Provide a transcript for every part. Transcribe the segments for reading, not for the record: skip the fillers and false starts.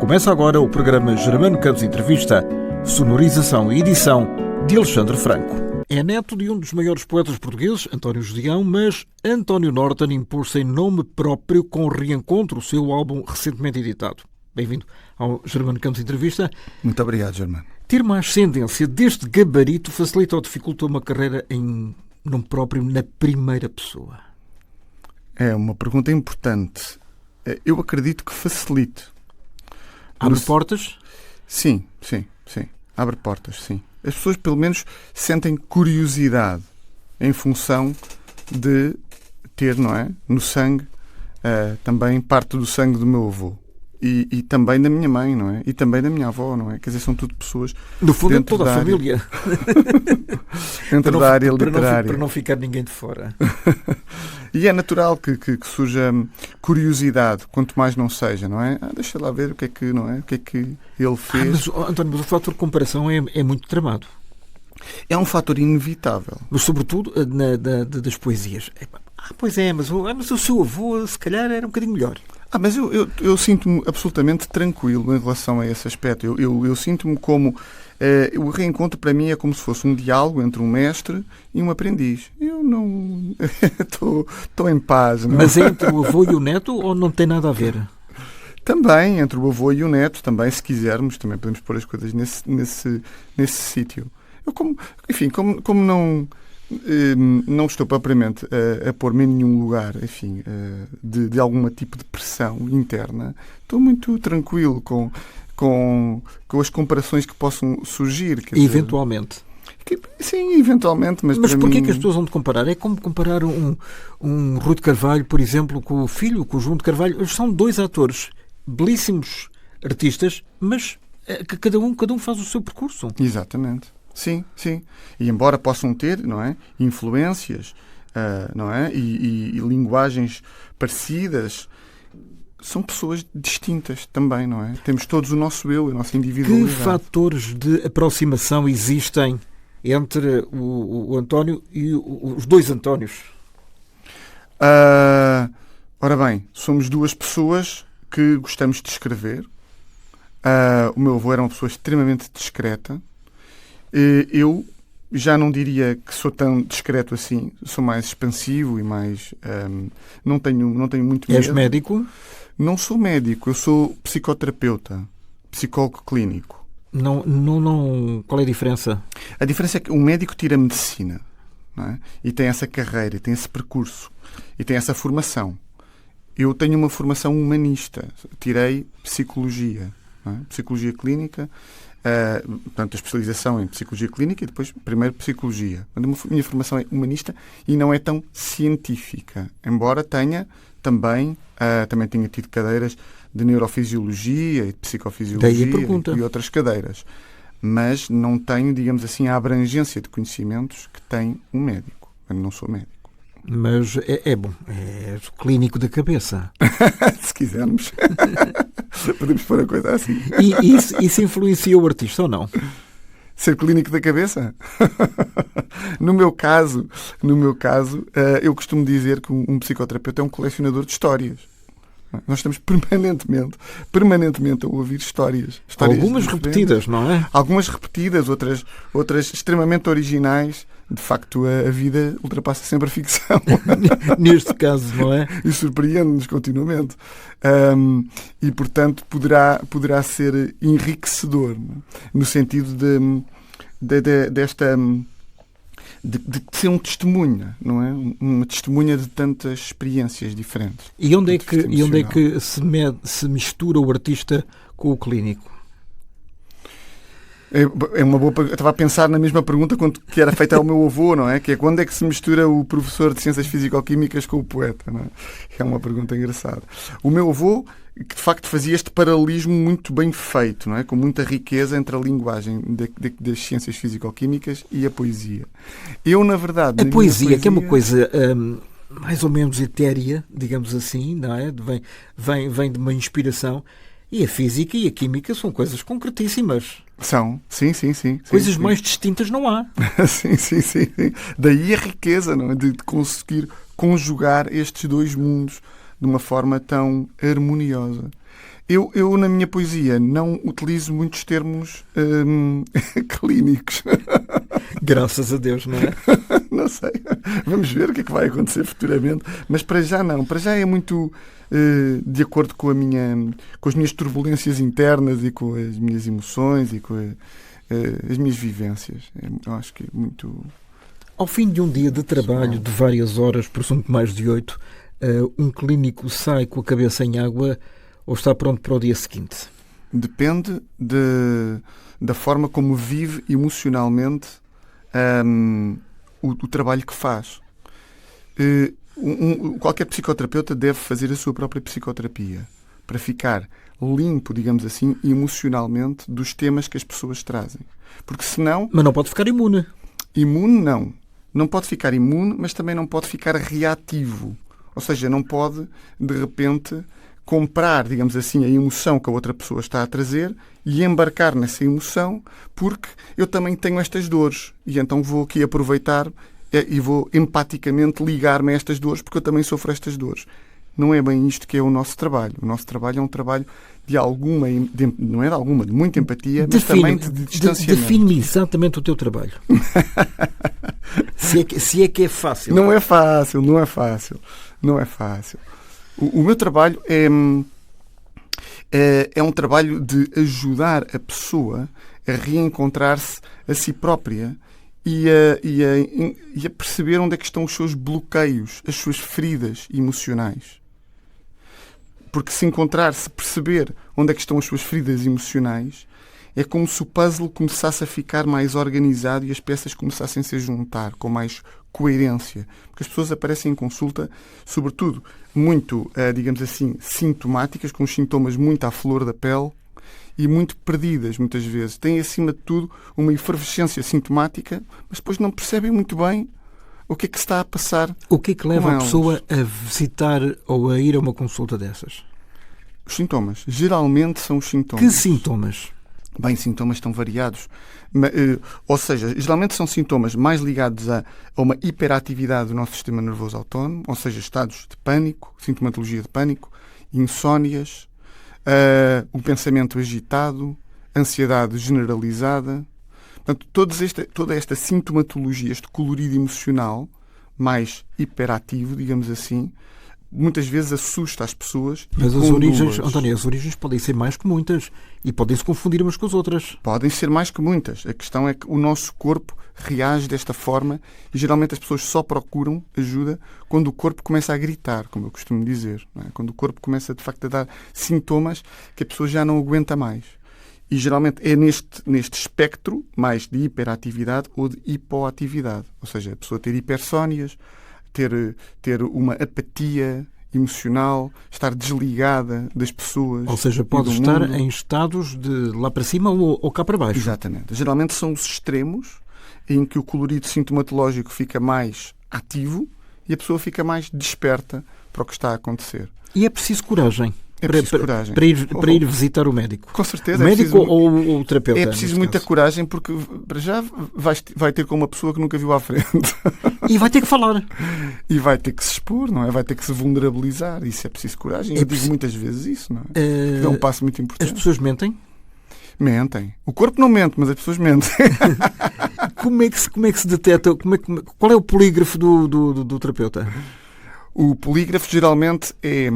Começa agora o programa Germano Campos Entrevista, sonorização e edição de Alexandre Franco. É neto de um dos maiores poetas portugueses, António Judeão, mas António Norton impôs-se em nome próprio com Reencontro, o seu álbum recentemente editado. Bem-vindo ao Germano Campos Entrevista. Muito obrigado, Germano. Ter uma ascendência deste gabarito facilita ou dificulta uma carreira em nome próprio na primeira pessoa? É uma pergunta importante. Eu acredito que facilite. Abre portas? Sim. Abre portas, sim. As pessoas, pelo menos, sentem curiosidade em função de ter, não é, no sangue, também parte do sangue do meu avô. E também da minha mãe, não é? E também da minha avó, não é? Quer dizer, são tudo pessoas... No fundo é toda a família. Dentro da área literária. Para não ficar ninguém de fora. E é natural que surja curiosidade, quanto mais não seja, não é? Deixa lá ver o que é que, não é? O que é que ele fez. António, mas o fator de comparação é muito tramado. É um fator inevitável. Mas sobretudo das poesias. Pois é, mas o seu avô se calhar era um bocadinho melhor. Mas eu sinto-me absolutamente tranquilo em relação a esse aspecto. Eu sinto-me como... o reencontro para mim é como se fosse um diálogo entre um mestre e um aprendiz. Eu não... Estou em paz. Não? Mas é entre o avô e o neto ou não tem nada a ver? Também, entre o avô e o neto, também, se quisermos, também podemos pôr as coisas nesse sítio. Eu como não estou propriamente a pôr-me em nenhum lugar, enfim, de algum tipo de pressão interna, estou muito tranquilo com as comparações que possam surgir. Eventualmente. Sim, eventualmente. Mas porquê que as pessoas vão te comparar? É como comparar um Rui de Carvalho, por exemplo, com o filho, com o João de Carvalho. Eles são dois atores belíssimos artistas, mas que cada um faz o seu percurso. Exatamente. Sim. E embora possam ter, não é, influências, não é, e linguagens parecidas, são pessoas distintas também, não é? Temos todos o nosso eu, a nossa individualidade. Que fatores de aproximação existem entre o António e os dois Antónios? Ora bem, somos duas pessoas que gostamos de escrever. O meu avô era uma pessoa extremamente discreta. Eu já não diria que sou tão discreto assim. Sou mais expansivo e mais... não tenho muito medo. És médico? Não sou médico. Eu sou psicoterapeuta. Psicólogo clínico. Não. Qual é a diferença? A diferença é que um médico tira medicina, não é? E tem essa carreira, tem esse percurso. E tem essa formação. Eu tenho uma formação humanista. Tirei psicologia. Não é? Psicologia clínica... portanto, a especialização em psicologia clínica e depois, primeiro, psicologia. A minha formação é humanista e não é tão científica. Embora tenha também tenha tido cadeiras de neurofisiologia e de psicofisiologia e outras cadeiras. Mas não tenho, digamos assim, a abrangência de conhecimentos que tem um médico. Eu não sou médico. Mas é bom. É clínico da cabeça. Se quisermos. Podemos pôr a coisa assim. E isso influencia o artista ou não? Ser clínico da cabeça? No meu caso, eu costumo dizer que um psicoterapeuta é um colecionador de histórias. Nós estamos permanentemente a ouvir histórias Algumas repetidas, não é? Algumas repetidas, outras extremamente originais. De facto, a vida ultrapassa sempre a ficção. Neste caso, não é? E surpreende-nos continuamente. E, portanto, poderá ser enriquecedor, não é? No sentido de ser um testemunha, não é? Uma testemunha de tantas experiências diferentes. E onde é que se mistura o artista com o clínico? É uma boa. Eu estava a pensar na mesma pergunta que era feita ao meu avô, não é? Que é quando é que se mistura o professor de Ciências Físico-Químicas com o poeta, não é? É uma pergunta engraçada. O meu avô, que de facto fazia este paralelismo muito bem feito, não é? Com muita riqueza entre a linguagem das Ciências Físico-Químicas e a poesia. Eu, na verdade... A poesia, que é uma coisa mais ou menos etérea, digamos assim, não é? Vem de uma inspiração... E a física e a química são coisas concretíssimas. São, sim. Coisas mais distintas não há. Sim. Daí a riqueza, não é? De conseguir conjugar estes dois mundos de uma forma tão harmoniosa. Eu, na minha poesia, não utilizo muitos termos clínicos. Graças a Deus, não é? Não sei. Vamos ver o que é que vai acontecer futuramente. Mas para já não. Para já é muito de acordo com as minhas turbulências internas e com as minhas emoções e com as minhas vivências. Eu acho que é muito... Ao fim de um dia de trabalho de várias horas, presumo mais de 8, um clínico sai com a cabeça em água ou está pronto para o dia seguinte? Depende da forma como vive emocionalmente o trabalho que faz. Qualquer psicoterapeuta deve fazer a sua própria psicoterapia para ficar limpo, digamos assim, emocionalmente dos temas que as pessoas trazem. Porque senão... Mas não pode ficar imune. Imune, não. Não pode ficar imune, mas também não pode ficar reativo. Ou seja, não pode, de repente, comprar, digamos assim, a emoção que a outra pessoa está a trazer e embarcar nessa emoção, porque eu também tenho estas dores. E então vou aqui aproveitar e vou empaticamente ligar-me a estas dores, porque eu também sofro estas dores. Não é bem isto que é o nosso trabalho. O nosso trabalho é um trabalho de alguma, não é de alguma, de muita empatia, mas também de distanciamento. Define-me exatamente o teu trabalho. se é que é fácil. Não é fácil, não é fácil. Não é fácil. O meu trabalho é um trabalho de ajudar a pessoa a reencontrar-se a si própria e a perceber onde é que estão os seus bloqueios, as suas feridas emocionais. Porque se perceber onde é que estão as suas feridas emocionais, é como se o puzzle começasse a ficar mais organizado e as peças começassem a se juntar com mais coerência. Porque as pessoas aparecem em consulta, sobretudo, muito, digamos assim, sintomáticas, com os sintomas muito à flor da pele e muito perdidas, muitas vezes. Têm, acima de tudo, uma efervescência sintomática, mas depois não percebem muito bem o que é que se está a passar. O que é que leva a pessoa a visitar ou a ir a uma consulta dessas? Os sintomas. Geralmente são os sintomas. Que sintomas? Bem, sintomas estão variados. Ou seja, geralmente são sintomas mais ligados a uma hiperatividade do nosso sistema nervoso autónomo, ou seja, estados de pânico, sintomatologia de pânico, insónias, o pensamento agitado, ansiedade generalizada. Portanto, toda esta sintomatologia, este colorido emocional mais hiperativo, digamos assim, muitas vezes assusta as pessoas. Mas as origens, António, as origens podem ser mais que muitas e podem se confundir umas com as outras. Podem ser mais que muitas. A questão é que o nosso corpo reage desta forma e geralmente as pessoas só procuram ajuda quando o corpo começa a gritar, como eu costumo dizer. Não é? Quando o corpo começa, de facto, a dar sintomas que a pessoa já não aguenta mais. E geralmente é neste espectro mais de hiperatividade ou de hipoatividade. Ou seja, a pessoa ter hipersónias, ter uma apatia emocional, estar desligada das pessoas. Ou seja, pode estar em estados de lá para cima ou cá para baixo. Exatamente. Geralmente são os extremos em que o colorido sintomatológico fica mais ativo e a pessoa fica mais desperta para o que está a acontecer. E é preciso coragem. É preciso coragem. Para ir visitar o médico. Com certeza. O médico ou o terapeuta? É preciso muita coragem porque, para já, vai ter com uma pessoa que nunca viu à frente. E vai ter que falar. E vai ter que se expor, não é? Vai ter que se vulnerabilizar. Isso é preciso coragem. Eu digo muitas vezes isso, não é? É um passo muito importante. As pessoas mentem? Mentem. O corpo não mente, mas as pessoas mentem. Como é que se detecta? Qual é o polígrafo do terapeuta? O polígrafo geralmente é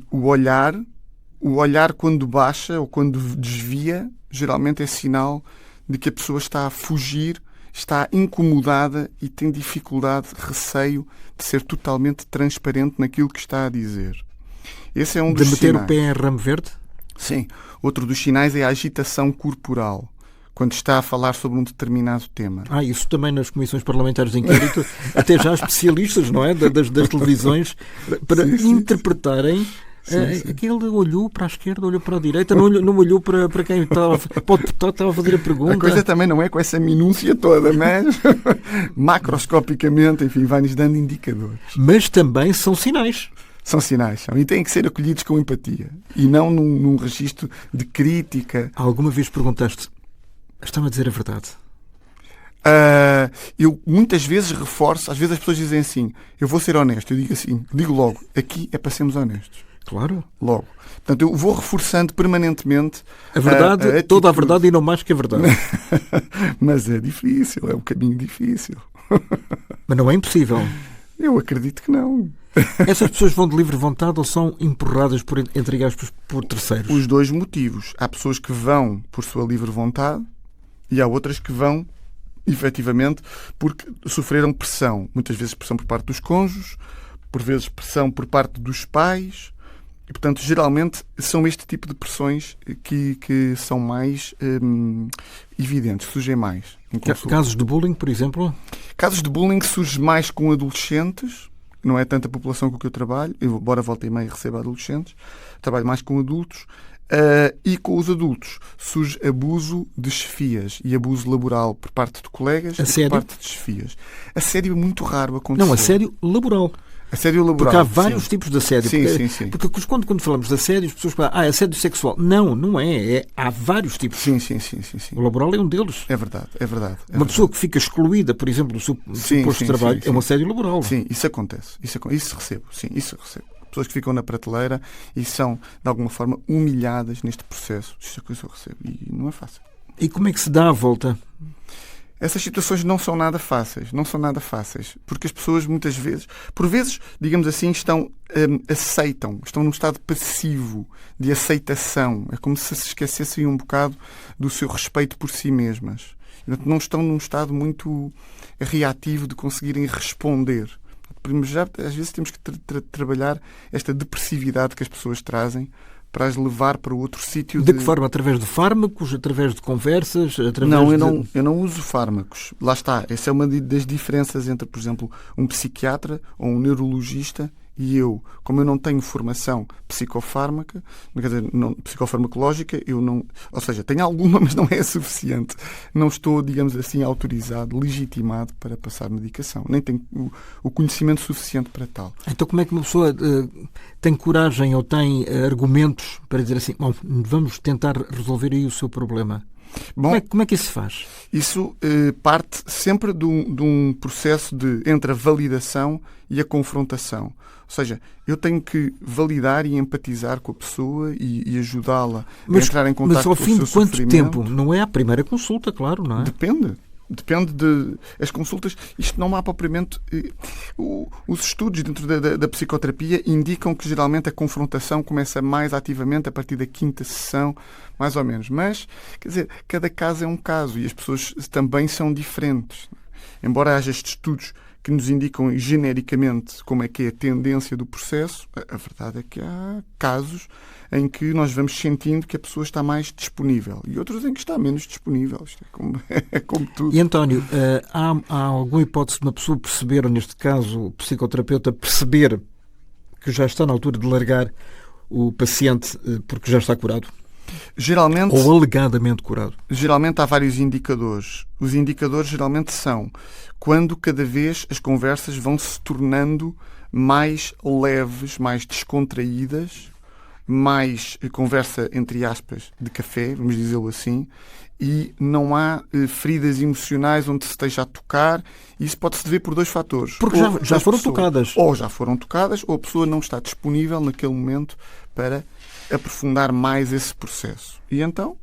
o olhar quando baixa ou quando desvia, geralmente é sinal de que a pessoa está a fugir, está incomodada e tem dificuldade, receio de ser totalmente transparente naquilo que está a dizer. Esse é um dos sinais. De meter o pé em ramo verde? Sim. Outro dos sinais é a agitação corporal, quando está a falar sobre um determinado tema. Isso também nas comissões parlamentares de inquérito, até já especialistas, não é? Das televisões, para interpretarem. Aquele olhou para a esquerda, olhou para a direita, não olhou para quem estava a fazer a pergunta. A coisa também não é com essa minúcia toda, mas macroscopicamente, enfim, vai-nos dando indicadores. Mas também são sinais. São sinais, e têm que ser acolhidos com empatia e não num registro de crítica. Alguma vez perguntaste: está-me a dizer a verdade? Eu muitas vezes reforço, às vezes as pessoas dizem assim, eu vou ser honesto, eu digo assim, digo logo, aqui é para sermos honestos. Claro. Logo. Portanto, eu vou reforçando permanentemente a verdade, toda a verdade e não mais que a verdade. Mas é difícil, é um caminho difícil. Mas não é impossível. Eu acredito que não. Essas pessoas vão de livre vontade ou são empurradas, entre aspas, por terceiros? Os dois motivos. Há pessoas que vão por sua livre vontade e há outras que vão, efetivamente, porque sofreram pressão. Muitas vezes pressão por parte dos cônjuges, por vezes pressão por parte dos pais. E, portanto, geralmente são este tipo de pressões que são mais evidentes, surgem mais. Casos de bullying, por exemplo? Casos de bullying surgem mais com adolescentes. Não é tanta população com que eu trabalho, embora volta e meia receba adolescentes. Trabalho mais com adultos. E com os adultos surge abuso de chefias e abuso laboral por parte de colegas e por parte de chefias. Assédio é muito raro acontecer. Não, assédio laboral. Assédio laboral. Porque há vários tipos de assédio. Sim. Porque quando falamos de assédio, as pessoas falam, assédio sexual. Não é. Há vários tipos. Sim. O laboral é um deles. É verdade. Uma pessoa que fica excluída, por exemplo, do seu posto de trabalho, é um assédio laboral. Sim, isso acontece. Isso recebo. Pessoas que ficam na prateleira e são, de alguma forma, humilhadas neste processo. Isso é que eu recebo. E não é fácil. E como é que se dá a volta? Essas situações não são nada fáceis, porque as pessoas muitas vezes, por vezes, digamos assim, aceitam, estão num estado passivo de aceitação. É como se esquecessem um bocado do seu respeito por si mesmas. Não estão num estado muito reativo de conseguirem responder. Já, às vezes temos que trabalhar esta depressividade que as pessoas trazem para as levar para outro sítio. De que forma? Através de fármacos? Através de conversas? Eu não uso fármacos. Lá está. Essa é uma das diferenças entre, por exemplo, um psiquiatra ou um neurologista e eu. Como eu não tenho formação psicofármaca, quer dizer, psicofarmacológica, eu não... Ou seja, tenho alguma, mas não é suficiente. Não estou, digamos assim, autorizado, legitimado para passar medicação. Nem tenho o conhecimento suficiente para tal. Então como é que uma pessoa tem coragem ou tem argumentos para dizer assim, bom, vamos tentar resolver aí o seu problema? Bom, como é que isso se faz? Isso parte sempre de um processo entre a validação e a confrontação. Ou seja, eu tenho que validar e empatizar com a pessoa e ajudá-la a entrar em contato com o seu sofrimento. Mas ao fim de quanto tempo? Não é a primeira consulta, claro, não é? Depende as consultas. Isto não há propriamente... Os estudos dentro da psicoterapia indicam que geralmente a confrontação começa mais ativamente a partir da 5ª sessão, mais ou menos. Mas, quer dizer, cada caso é um caso e as pessoas também são diferentes. Embora haja estes estudos que nos indicam genericamente como é que é a tendência do processo, a verdade é que há casos em que nós vamos sentindo que a pessoa está mais disponível e outros em que está menos disponível. Isto é como tudo. E, António, há alguma hipótese de uma pessoa perceber, ou neste caso o psicoterapeuta perceber que já está na altura de largar o paciente porque já está curado? Geralmente, ou alegadamente curado? Geralmente há vários indicadores. Os indicadores geralmente são quando cada vez as conversas vão se tornando mais leves, mais descontraídas, mais conversa, entre aspas, de café, vamos dizê-lo assim, e não há feridas emocionais onde se esteja a tocar. Isso pode-se dever por 2 fatores. Porque já foram tocadas. Ou já foram tocadas, ou a pessoa não está disponível naquele momento para aprofundar mais esse processo. E então,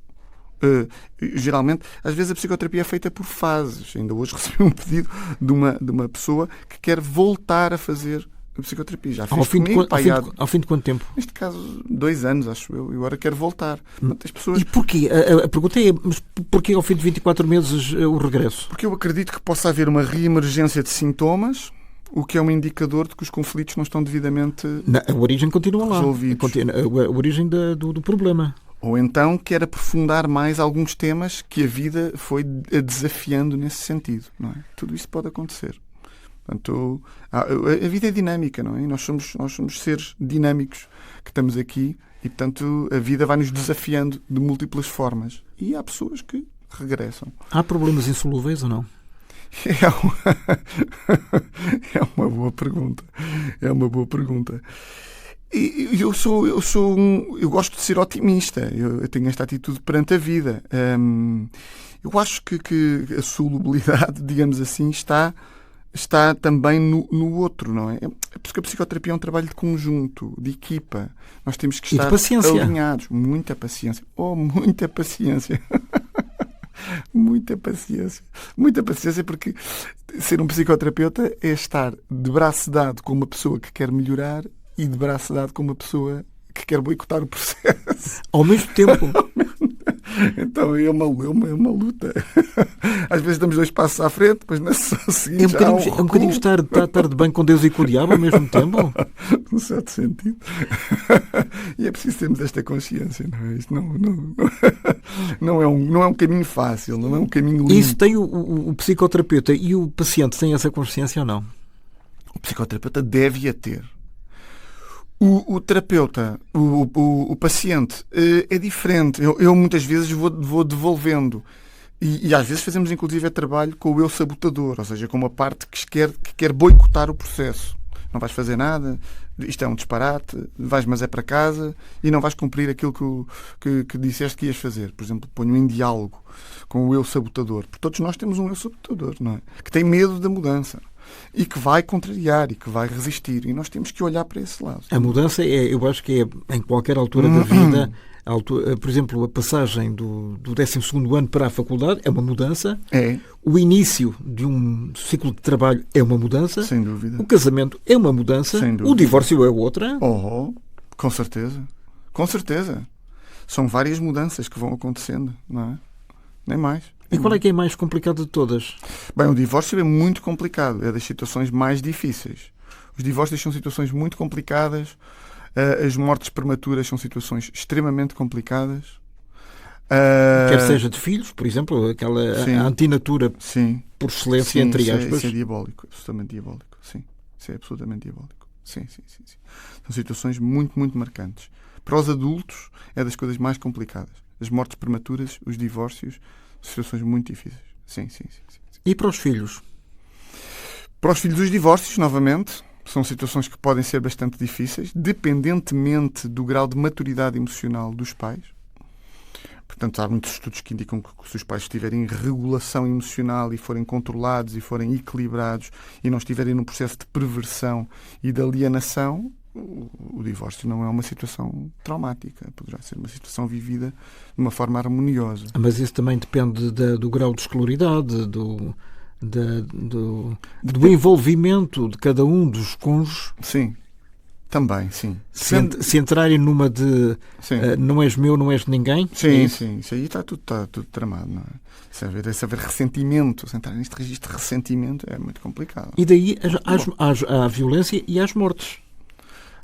geralmente, às vezes a psicoterapia é feita por fases. Ainda hoje recebi um pedido de uma pessoa que quer voltar a fazer a psicoterapia. Já fez ao fim de quanto tempo? Neste caso, 2 anos, acho eu. E agora quero voltar. As pessoas... E porquê? A pergunta é, mas porquê ao fim de 24 meses o regresso? Porque eu acredito que possa haver uma reemergência de sintomas, o que é um indicador de que os conflitos não estão devidamente a origem continua lá. Resolvidos. A origem do problema. Ou então quer aprofundar mais alguns temas que a vida foi desafiando nesse sentido. Não é? Tudo isso pode acontecer. Portanto, a vida é dinâmica, não é? Nós somos seres dinâmicos que estamos aqui e, portanto, a vida vai nos desafiando de múltiplas formas. E há pessoas que regressam. Há problemas insolúveis ou não? É uma boa pergunta. Eu gosto de ser otimista. Eu tenho esta atitude perante a vida. Eu acho que a solubilidade, digamos assim, está também no outro, não é? É porque a psicoterapia é um trabalho de conjunto, de equipa. Nós temos que estar alinhados. Muita paciência. Oh, muita paciência. Muita paciência. Muita paciência, porque ser um psicoterapeuta é estar de braço dado com uma pessoa que quer melhorar e de braço dado com uma pessoa que quer boicotar o processo. Ao mesmo tempo. Então é uma luta. Às vezes damos 2 passos à frente, depois na sessão seguinte É um bocadinho estar de bem com Deus e com o diabo ao mesmo tempo. Num certo sentido. E é preciso termos esta consciência, não é? Isto não é um caminho fácil, não é um caminho limpo. Isso tem o psicoterapeuta e o paciente têm essa consciência ou não? O psicoterapeuta deve-a ter. O terapeuta, o paciente, é diferente. Eu muitas vezes vou devolvendo. E às vezes fazemos inclusive trabalho com o eu sabotador, ou seja, com uma parte que quer boicotar o processo. Não vais fazer nada, isto é um disparate, mas é para casa e não vais cumprir aquilo que disseste que ias fazer. Por exemplo, ponho em diálogo com o eu sabotador. Porque todos nós temos um eu sabotador, não é? Que tem medo da mudança. E que vai contrariar e que vai resistir. E nós temos que olhar para esse lado. A mudança, eu acho que é em qualquer altura da vida. Por exemplo, a passagem do 12º ano para a faculdade é uma mudança. É. O início de um ciclo de trabalho é uma mudança. Sem dúvida. O casamento é uma mudança. Sem dúvida. O divórcio é outra. Com certeza. Com certeza. São várias mudanças que vão acontecendo, não é? Nem mais. E qual é que é a mais complicada de todas? Bem, o divórcio é muito complicado. É das situações mais difíceis. Os divórcios são situações muito complicadas. As mortes prematuras são situações extremamente complicadas. Quer seja de filhos, por exemplo, aquela a antinatura por excelência, entre aspas. Isso é diabólico. Absolutamente diabólico. Sim. Isso é absolutamente diabólico. Sim. São situações muito, muito marcantes. Para os adultos, é das coisas mais complicadas. As mortes prematuras, os divórcios, situações muito difíceis. Sim. E para os filhos? Para os filhos, os divórcios, novamente, são situações que podem ser bastante difíceis, dependentemente do grau de maturidade emocional dos pais. Portanto, há muitos estudos que indicam que se os pais estiverem em regulação emocional e forem controlados e forem equilibrados e não estiverem num processo de perversão e de alienação, o divórcio não é uma situação traumática. Poderá ser uma situação vivida de uma forma harmoniosa. Mas isso também depende do grau de escolaridade, do envolvimento de cada um dos cônjuges. Sim, também, sim. Se entrarem numa de não és meu, não és de ninguém. Sim. Isso aí está tudo tramado, não é? Se haver ressentimento, se entrar neste registro de ressentimento, é muito complicado. E daí há a violência e as mortes.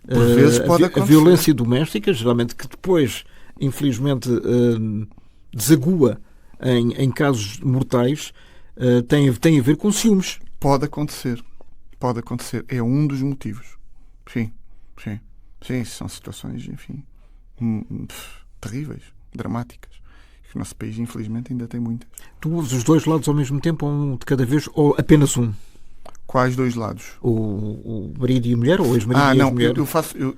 Por vezes pode acontecer. A violência doméstica, geralmente, que depois, infelizmente, desagua em casos mortais, tem a ver com ciúmes. Pode acontecer. É um dos motivos. Sim. São situações, enfim, terríveis, dramáticas. Que o nosso país, infelizmente, ainda tem muitas. Tu usas os dois lados ao mesmo tempo, ou um de cada vez, ou apenas um? Quais dois lados? O marido e a mulher, ou o ex-marido e a mulher?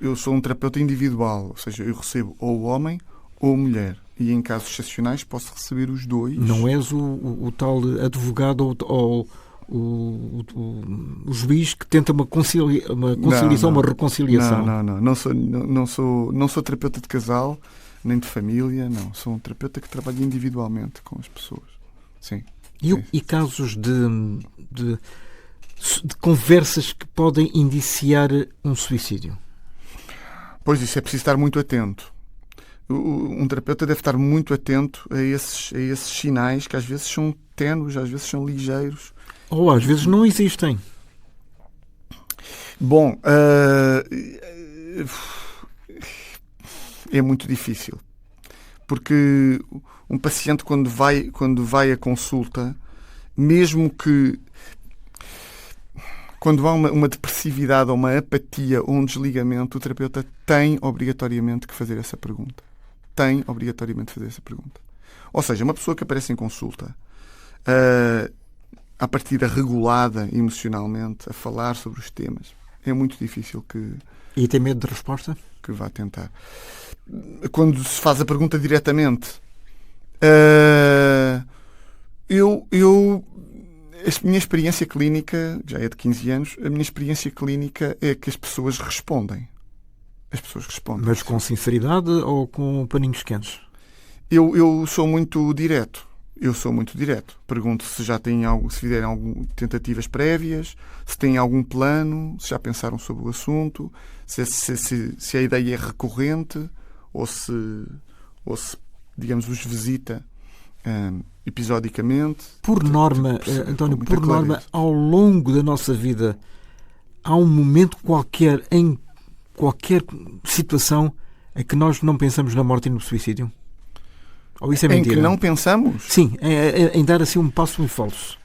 Eu sou um terapeuta individual, ou seja, eu recebo ou o homem ou a mulher. E em casos excepcionais posso receber os dois. Não és o tal advogado ou o juiz que tenta uma conciliação, uma reconciliação? Não sou terapeuta de casal, nem de família, não. Sou um terapeuta que trabalha individualmente com as pessoas. Sim. E casos de conversas que podem indiciar um suicídio? Pois, isso é preciso estar muito atento. Um terapeuta deve estar muito atento a esses sinais que às vezes são ténues, às vezes são ligeiros. Ou às vezes não existem. Bom, é muito difícil. Porque um paciente, quando vai à consulta, mesmo que quando há uma depressividade ou uma apatia ou um desligamento, o terapeuta tem obrigatoriamente que fazer essa pergunta. Ou seja, uma pessoa que aparece em consulta, à partida regulada emocionalmente, a falar sobre os temas, é muito difícil E tem medo de resposta? Que vá tentar. Quando se faz a pergunta diretamente, a minha experiência clínica, já é de 15 anos, a minha experiência clínica é que as pessoas respondem. As pessoas respondem. Mas com sinceridade ou com paninhos quentes? Eu sou muito direto. Pergunto se já têm se fizeram algumas tentativas prévias, se têm algum plano, se já pensaram sobre o assunto, se a ideia é recorrente ou se digamos, os visita episodicamente. Por norma, António, por norma, ao longo da nossa vida, há um momento qualquer, em qualquer situação, em que nós não pensamos na morte e no suicídio? Ou isso é mentira? Em que não pensamos? Sim, em dar assim um passo em falso.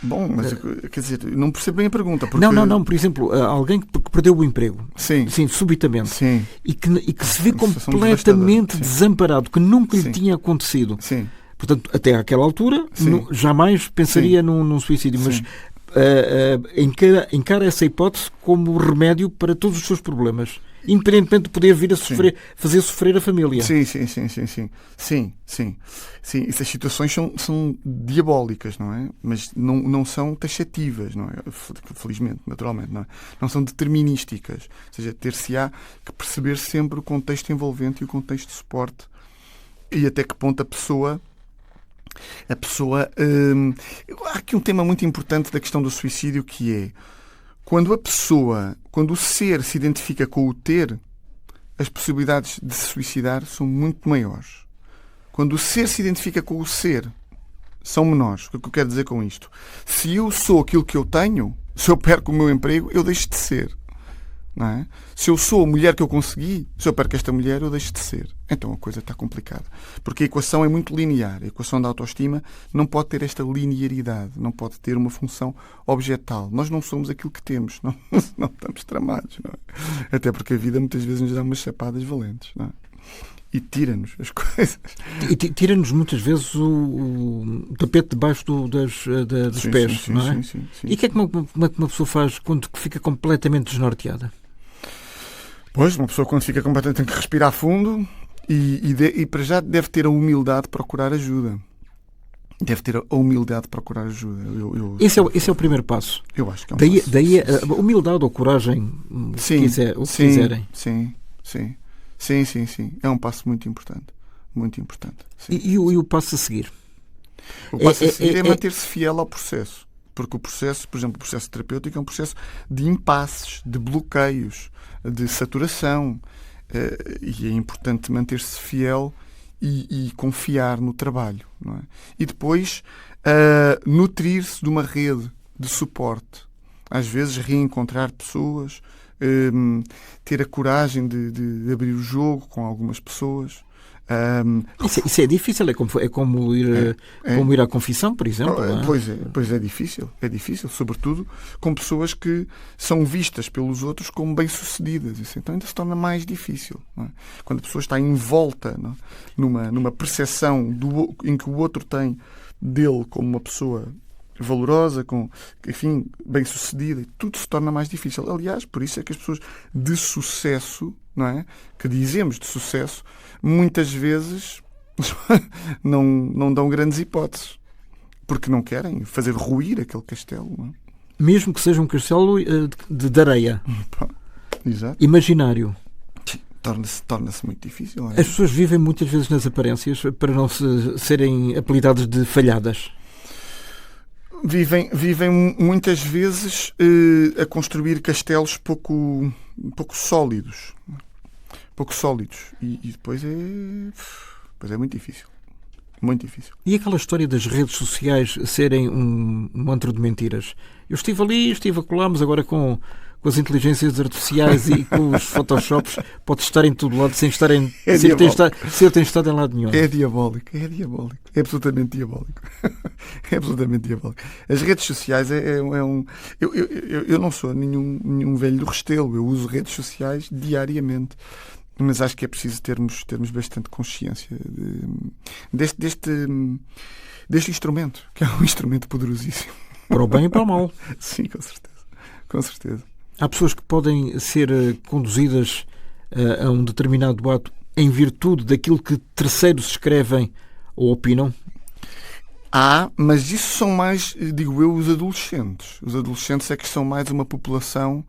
Bom, mas quer dizer, não percebo bem a pergunta. Porque... Não. Por exemplo, alguém que perdeu o emprego, sim, subitamente, sim, e que se vê completamente desamparado, que nunca lhe tinha acontecido. Sim. Portanto, até àquela altura, jamais pensaria num suicídio, mas encara essa hipótese como remédio para todos os seus problemas, independentemente de poder vir a fazer sofrer a família. Sim. Essas situações são diabólicas, não é? Mas não são taxativas, não é? Felizmente, naturalmente, não é? Não são determinísticas. Ou seja, ter-se-á que perceber sempre o contexto envolvente e o contexto de suporte e até que ponto a pessoa... Há aqui um tema muito importante da questão do suicídio, que é quando o ser se identifica com o ter, as possibilidades de se suicidar são muito maiores. Quando o ser se identifica com o ser, são menores. O que eu quero dizer com isto? Se eu sou aquilo que eu tenho, se eu perco o meu emprego, eu deixo de ser. Não é? Se eu sou a mulher que eu consegui, se eu perco esta mulher, eu deixo de ser. Então a coisa está complicada. Porque a equação é muito linear. A equação da autoestima não pode ter esta linearidade, não pode ter uma função objetal. Nós não somos aquilo que temos, não estamos tramados. Não é? Até porque a vida muitas vezes nos dá umas chapadas valentes. Não é? E tira-nos as coisas. E tira-nos muitas vezes o tapete debaixo dos pés, não é? Sim. E o que é que uma pessoa faz quando fica completamente desnorteada? Pois, uma pessoa quando fica completamente tem que respirar fundo e para já deve ter a humildade de procurar ajuda. Esse é o primeiro passo. Eu acho que é um passo. Daí a humildade ou coragem, o que quiserem. Sim. É um passo muito importante. Muito importante. E o passo a seguir? O passo a seguir é manter-se fiel ao processo. Porque o processo, por exemplo, o processo terapêutico é um processo de impasses, de bloqueios, de saturação. E é importante manter-se fiel e confiar no trabalho. Não é? E depois nutrir-se de uma rede de suporte. Às vezes reencontrar pessoas, ter a coragem de abrir o jogo com algumas pessoas. Isso é difícil, é como ir à confissão, por exemplo. Pois é difícil, sobretudo com pessoas que são vistas pelos outros como bem-sucedidas. Isso então ainda se torna mais difícil. Não é? Quando a pessoa está envolta, não é? numa percepção em que o outro tem dele como uma pessoa valorosa, bem-sucedida, e tudo se torna mais difícil. Aliás, por isso é que as pessoas de sucesso, não é? Que dizemos de sucesso, muitas vezes não dão grandes hipóteses, porque não querem fazer ruir aquele castelo. Não é? Mesmo que seja um castelo de areia. Exato. Imaginário. Torna-se muito difícil. Não é? As pessoas vivem muitas vezes nas aparências para não serem apelidadas de falhadas. Vivem muitas vezes a construir castelos pouco sólidos. E depois é muito difícil. Muito difícil. E aquela história das redes sociais serem um antro de mentiras? Eu estive ali, estive acolá, mas agora com as inteligências artificiais e com os photoshops pode estar em todo lado sem ter estado em lado nenhum. É diabólico. É absolutamente diabólico. É absolutamente diabólico. As redes sociais eu não sou nenhum velho do Restelo. Eu uso redes sociais diariamente. Mas acho que é preciso termos bastante consciência deste instrumento, que é um instrumento poderosíssimo. Para o bem e para o mal. Sim, com certeza. Há pessoas que podem ser conduzidas a um determinado ato em virtude daquilo que terceiros escrevem ou opinam? Há, mas isso são mais, digo eu, os adolescentes. Os adolescentes é que são mais uma população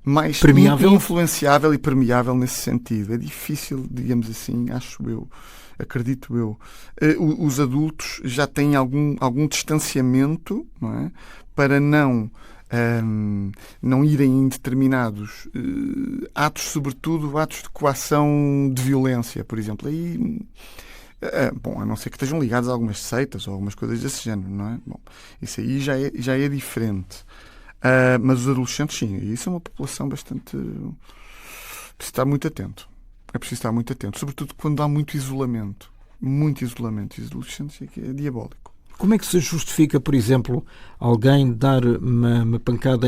mais permeável? Influenciável e permeável nesse sentido. É difícil, digamos assim, acho eu, acredito eu. Os adultos já têm algum distanciamento, não é? Para não irem em determinados atos, sobretudo atos de coação de violência, por exemplo. Aí, bom, a não ser que estejam ligados a algumas seitas ou algumas coisas desse género, não é? Bom, isso aí já é diferente. Mas os adolescentes, sim, isso é uma população bastante... Preciso estar muito atento. É preciso estar muito atento, sobretudo quando há muito isolamento. Muito isolamento. E os adolescentes é diabólico. Como é que se justifica, por exemplo, alguém dar uma pancada,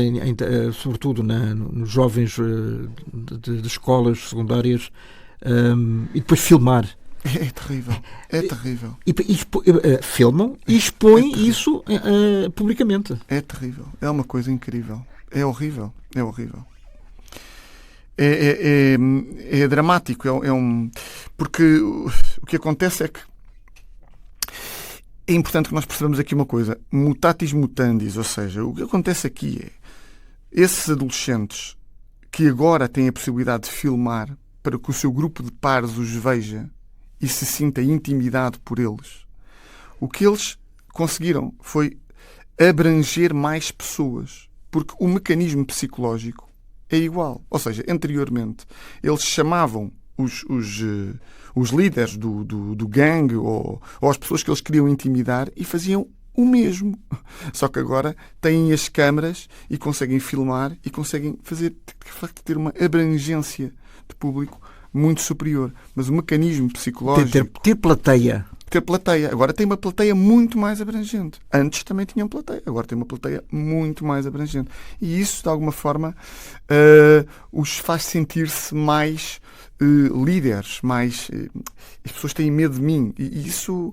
sobretudo nos jovens de escolas secundárias, e depois filmar? É terrível. É terrível. Filmam e expõem isso publicamente. É terrível. É uma coisa incrível. É horrível. É horrível. É dramático. Porque o que acontece é que é importante que nós percebamos aqui uma coisa. Mutatis mutandis, ou seja, o que acontece aqui é esses adolescentes que agora têm a possibilidade de filmar para que o seu grupo de pares os veja e se sinta intimidado por eles, o que eles conseguiram foi abranger mais pessoas, porque o mecanismo psicológico é igual. Ou seja, anteriormente eles chamavam os líderes do gangue ou as pessoas que eles queriam intimidar e faziam o mesmo. Só que agora têm as câmaras e conseguem filmar e conseguem ter uma abrangência de público muito superior. Mas o mecanismo psicológico... Ter plateia. Ter plateia. Agora tem uma plateia muito mais abrangente. Antes também tinham plateia. Agora tem uma plateia muito mais abrangente. E isso, de alguma forma, os faz sentir-se mais líderes. As pessoas têm medo de mim. E isso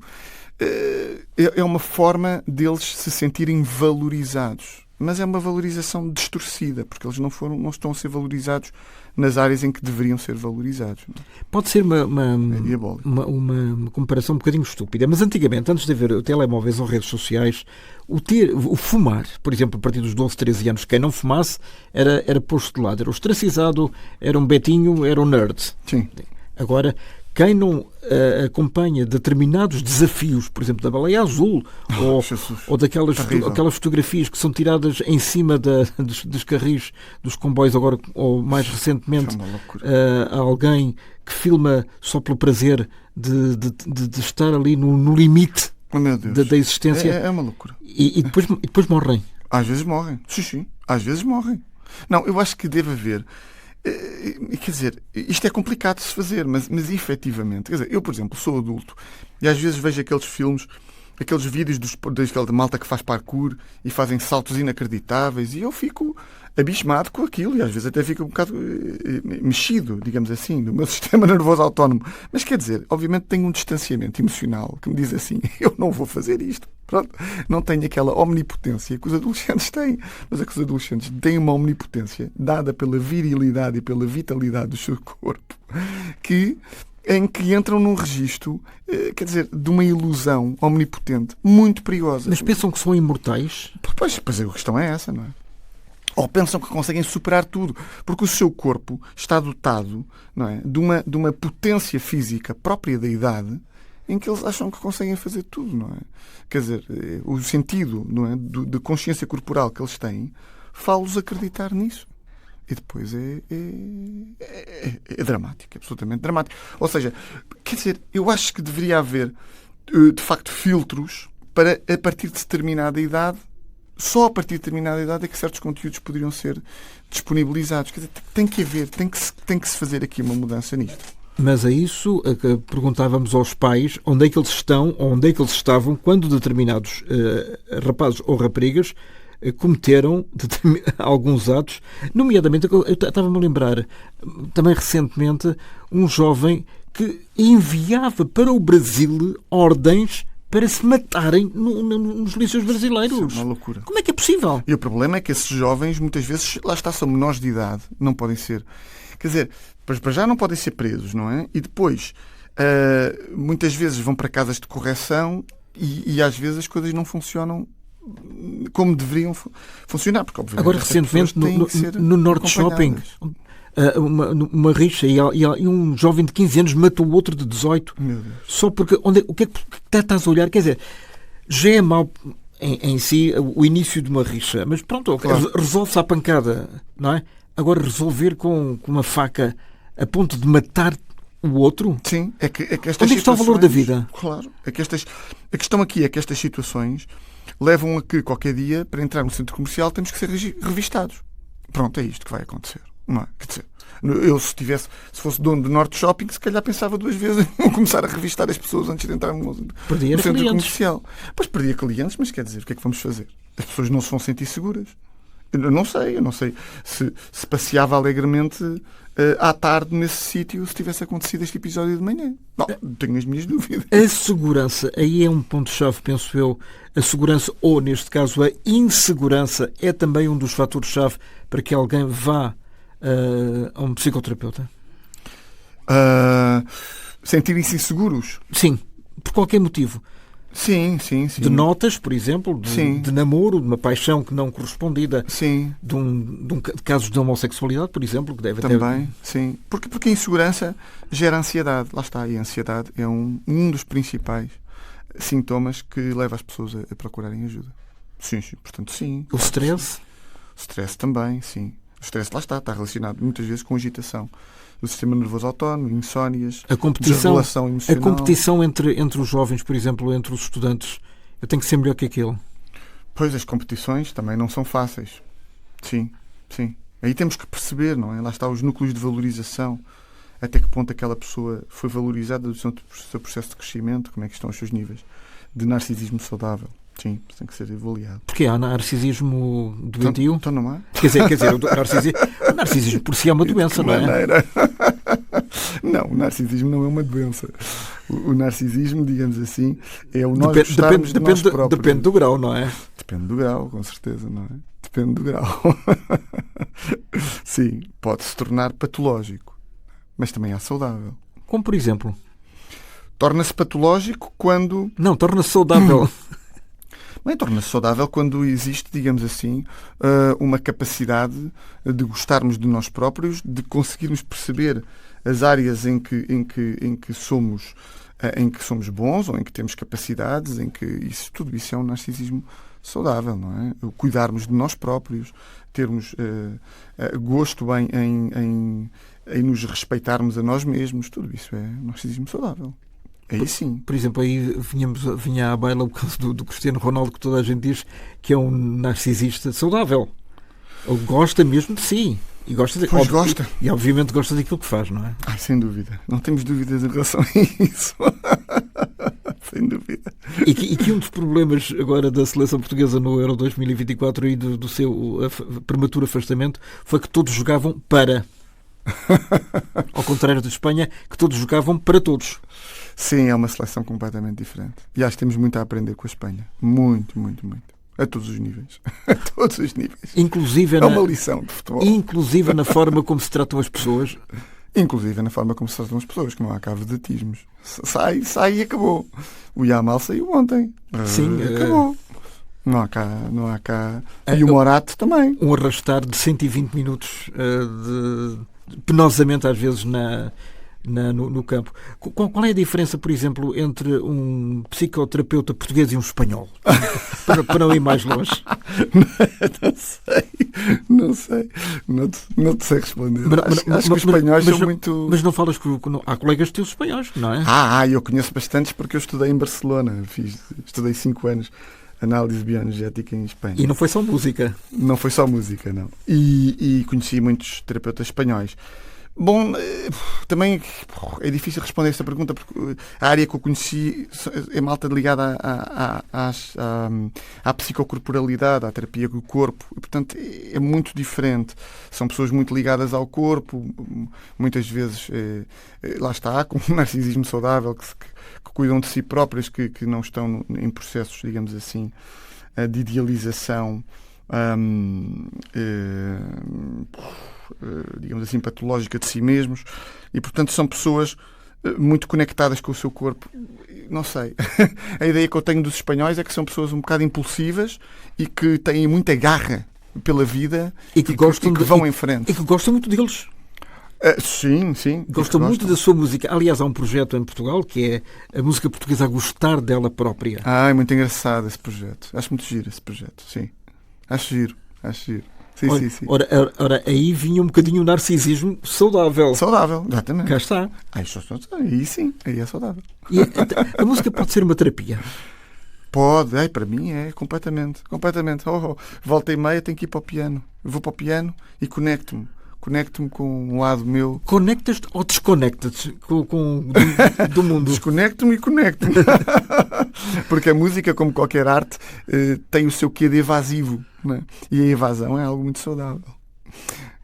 é uma forma deles se sentirem valorizados. Mas é uma valorização distorcida, porque eles não estão a ser valorizados nas áreas em que deveriam ser valorizados. Pode ser uma comparação um bocadinho estúpida, mas antigamente, antes de haver telemóveis ou redes sociais, o fumar, por exemplo, a partir dos 12, 13 anos, quem não fumasse era posto de lado, era ostracizado, era um betinho, era um nerd. Sim. Agora, quem não acompanha determinados desafios, por exemplo, da baleia azul ou daquelas fotografias que são tiradas em cima dos carris dos comboios, agora, ou mais recentemente, alguém que filma só pelo prazer de estar ali no limite da existência. É uma loucura. E depois morrem. Às vezes morrem. Sim. Às vezes morrem. Não, eu acho que deve haver... Quer dizer, isto é complicado de se fazer, mas efetivamente, quer dizer, eu, por exemplo, sou adulto e às vezes vejo aqueles filmes, aqueles vídeos daquela malta que faz parkour e fazem saltos inacreditáveis e eu fico abismado com aquilo e às vezes até fico um bocado mexido, digamos assim, do meu sistema nervoso autónomo. Mas quer dizer, obviamente tenho um distanciamento emocional que me diz assim, eu não vou fazer isto. Pronto, não tenho aquela omnipotência que os adolescentes têm, mas é que os adolescentes têm uma omnipotência dada pela virilidade e pela vitalidade do seu corpo em que entram num registro, quer dizer, de uma ilusão omnipotente muito perigosa. Mas pensam que são imortais? Pois a questão é essa, não é? Ou pensam que conseguem superar tudo, porque o seu corpo está dotado, não é, de uma potência física própria da idade em que eles acham que conseguem fazer tudo, não é? Quer dizer, o sentido, não é, de consciência corporal que eles têm faz-los acreditar nisso. E depois é dramático, é absolutamente dramático. Ou seja, quer dizer, eu acho que deveria haver, de facto, filtros para, a partir de determinada idade, só a partir de determinada idade é que certos conteúdos poderiam ser disponibilizados. Quer dizer, tem que haver, tem que se fazer aqui uma mudança nisto. Mas a isso perguntávamos aos pais onde é que eles estão, ou onde é que eles estavam quando determinados rapazes ou raparigas cometeram alguns atos, nomeadamente, eu estava-me a lembrar também recentemente um jovem que enviava para o Brasil ordens para se matarem nos liceus brasileiros. Isso é uma loucura. Como é que é possível? E o problema é que esses jovens, muitas vezes, lá está, são menores de idade, não podem ser. Quer dizer, para já não podem ser presos, não é? E depois, muitas vezes vão para casas de correção e às vezes as coisas não funcionam como deveriam funcionar. Porque, obviamente, agora, recentemente, no Norte Shopping, uma rixa e um jovem de 15 anos matou o outro de 18. Meu Deus. Só porque... o que é que estás a olhar? Quer dizer, já é mau em si o início de uma rixa, mas pronto, Claro. resolve-se à pancada, não é? Agora, resolver com uma faca a ponto de matar o outro? Sim, é que estas Onde é que está o valor da situações- vida? Claro. A questão aqui é que estas situações levam a que qualquer dia, para entrar no centro comercial, temos que ser revistados. Pronto, é isto que vai acontecer. Não é? Quer dizer, eu se fosse dono do Norte Shopping, se calhar pensava 2 vezes em começar a revistar as pessoas antes de entrar no Perdia centro clientes. comercial. Pois perdia clientes, mas quer dizer, o que é que vamos fazer? As pessoas não se vão sentir seguras. Eu não sei se passeava alegremente à tarde nesse sítio se tivesse acontecido este episódio de manhã. Não, tenho as minhas dúvidas. A segurança, aí é um ponto-chave, penso eu. A segurança, ou neste caso a insegurança, é também um dos fatores-chave para que alguém vá a um psicoterapeuta? Sentirem-se inseguros? Sim, por qualquer motivo. Sim. De notas, por exemplo, Sim. de namoro, de uma paixão que não correspondida, Sim. de casos de homossexualidade, por exemplo, que deve Também, sim. Porque a insegurança gera ansiedade. Lá está. E a ansiedade é um dos principais sintomas que leva as pessoas a procurarem ajuda. Sim. Portanto, sim. O stress? O stress também, sim. O stress, lá está relacionado muitas vezes com agitação do sistema nervoso autónomo, insónias, desregulação A emocional. competição entre os jovens, por exemplo, entre os estudantes. Eu tenho que ser melhor que aquele. Pois, as competições também não são fáceis. Sim. Aí temos que perceber, não é? Lá está os núcleos de valorização. Até que ponto aquela pessoa foi valorizada do seu processo de crescimento, como é que estão os seus níveis de narcisismo saudável. Sim, tem que ser avaliado. Porque há narcisismo doentio? Então não há? Quer dizer, o narcisismo por si é uma doença, não é? Maneira. Não, o narcisismo não é uma doença. O narcisismo, digamos assim, é o nós gostarmos de nós próprios. Depende do grau, não é? Depende do grau, com certeza, não é? Depende do grau. Sim, pode se tornar patológico, mas também há saudável. Como por exemplo? Torna-se patológico quando... Não, torna-se saudável. Bem, torna-se saudável quando existe, digamos assim, uma capacidade de gostarmos de nós próprios, de conseguirmos perceber as áreas em que somos bons ou em que temos capacidades, tudo isso é um narcisismo saudável, não é? Cuidarmos de nós próprios, termos gosto em nos respeitarmos a nós mesmos, tudo isso é narcisismo saudável. Aí sim. Por exemplo, aí vinha à baila o caso do Cristiano Ronaldo, que toda a gente diz que é um narcisista saudável. Ele gosta mesmo de si. E gosta gosta. E obviamente gosta daquilo que faz, não é? Sem dúvida. Não temos dúvidas em relação a isso. Sem dúvida. E que um dos problemas agora da seleção portuguesa no Euro 2024 e do seu prematuro afastamento foi que todos jogavam para. Ao contrário da Espanha, que todos jogavam para todos. Sim, é uma seleção completamente diferente. E acho que temos muito a aprender com a Espanha. Muito. A todos os níveis. A todos os níveis. Inclusive é uma lição de futebol. Inclusive na forma como se tratam as pessoas. Inclusive na forma como se tratam as pessoas, que não há cá vedetismos. Sai e acabou. O Yamal saiu ontem. Sim. Acabou. Não há cá. E o Morato também. Um arrastar de 120 minutos penosamente às vezes no campo. Qual é a diferença, por exemplo, entre um psicoterapeuta português e um espanhol? para não ir mais longe. Não sei. Não te sei responder. Acho que os espanhóis são muito... Mas não falas com... Há colegas teus espanhóis, não é? Eu conheço bastantes porque eu estudei em Barcelona. Estudei 5 anos análise bioenergética em Espanha. E não foi só música? Não foi só música, não. E conheci muitos terapeutas espanhóis. Bom, também é difícil responder esta pergunta porque a área que eu conheci é malta ligada à psicocorporalidade, à terapia do corpo, e, portanto é muito diferente. São pessoas muito ligadas ao corpo, muitas vezes, lá está, com um narcisismo saudável, que cuidam de si próprias, que não estão em processos, digamos assim, de idealização, digamos assim, patológica de si mesmos, e portanto são pessoas muito conectadas com o seu corpo. Não sei, a ideia que eu tenho dos espanhóis é que são pessoas um bocado impulsivas e que têm muita garra pela vida e que vão em frente. E que gostam muito deles. Sim. Gostam muito da sua música. Aliás, há um projeto em Portugal que é a música portuguesa a gostar dela própria. É muito engraçado esse projeto. Acho muito giro esse projeto, sim. Acho giro. Sim. Ora, aí vinha um bocadinho o narcisismo saudável. Saudável, exatamente. Cá está. Aí sim, aí é saudável. E a música pode ser uma terapia? Pode, para mim é completamente. Volta e meia tenho que ir para o piano. Eu vou para o piano e conecto-me com um lado meu. Conectas-te ou desconectas-te do mundo? Desconecto-me e conecto-me. Porque a música, como qualquer arte, tem o seu quê de evasivo, não é? E a evasão é algo muito saudável.